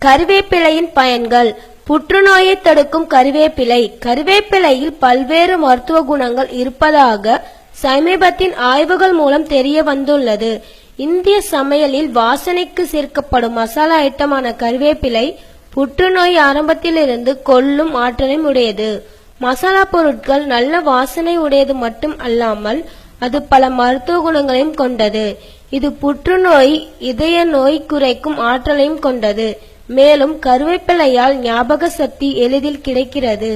கறிவேப்பிலையின் பயன்கள். புற்றுநோயை தடுக்கும் கறிவேப்பிலை. கறிவேப்பிலையில் பல்வேறு மருத்துவ குணங்கள் இருப்பதாக சமீபத்தின் ஆய்வுகள் மூலம் தெரிய வந்துள்ளது. இந்திய சமையலில் வாசனைக்கு சேர்க்கப்படும் மசாலா ஐட்டமான கறிவேப்பிலை புற்றுநோய் ஆரம்பத்திலிருந்து கொல்லும் ஆற்றலையும் உடையது. மசாலா பொருட்கள் நல்ல வாசனை உடையது மட்டும் அல்லாமல் அது பல மருத்துவ குணங்களையும் கொண்டது. இது புற்றுநோய், இதய நோய் குறைக்கும் ஆற்றலையும் கொண்டது. மேலும் கறிவேப்பிலையால் ஞாபக சக்தி எளிதில் கிடைக்கிறது.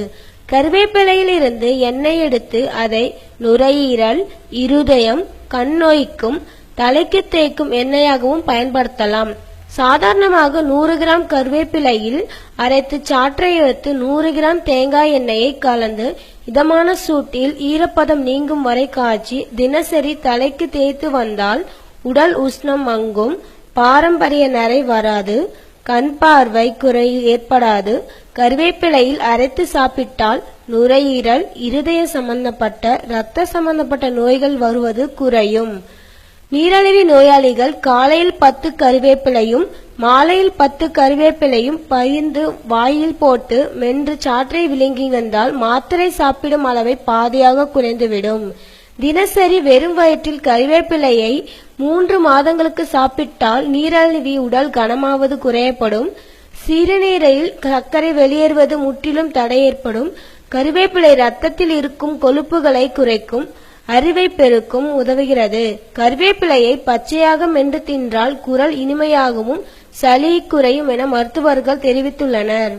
கறிவேப்பிலையில் இருந்து எண்ணெய் எடுத்து அதை நுரையீரல், இருதயம், கண் நோய்க்கும் தலைக்கு தேய்க்கும் எண்ணெயாகவும் பயன்படுத்தலாம். சாதாரணமாக 100 கிராம் கறிவேப்பிலையில் அரைத்து சாற்றை எடுத்து 100 கிராம் தேங்காய் எண்ணெயை கலந்து இதமான சூட்டில் ஈரப்பதம் நீங்கும் வரை காய்ச்சி தினசரி தலைக்கு தேய்த்து வந்தால் உடல் உஷ்ணம் மங்கும், பாரம்பரிய நரை வராது, கண் பார்வை குறை ஏற்படாது. கறிவேப்பிலையில் அரைத்து சாப்பிட்டால் நுரையீரல், இருதய சம்பந்தப்பட்ட, இரத்த சம்பந்தப்பட்ட நோய்கள் வருவது குறையும். நீரிழிவு நோயாளிகள் காலையில் 10 கறிவேப்பிலையும் மாலையில் 10 கறிவேப்பிலையும் பகிர்ந்து வாயில் போட்டு மென்று சாற்றை விழுங்கி வந்தால் மாத்திரை சாப்பிடும் அளவை பாதியாக குறைந்துவிடும். தினசரி வெறும் வயிற்றில் கறிவேப்பிலையை 3 மாதங்களுக்கு சாப்பிட்டால் நீரிழிவு உடல் கனமாவது குறையப்படும். சிறுநீரில் சர்க்கரை வெளியேறுவது முற்றிலும் தடை ஏற்படும். கறிவேப்பிலை இரத்தத்தில் இருக்கும் கொழுப்புகளை குறைக்கும், அறிவை பெருக்கும் உதவுகிறது. கறிவேப்பிலையை பச்சையாக மென்று தின்றால் குரல் இனிமையாகவும் சளி குறையும் என மருத்துவர்கள் தெரிவித்துள்ளனர்.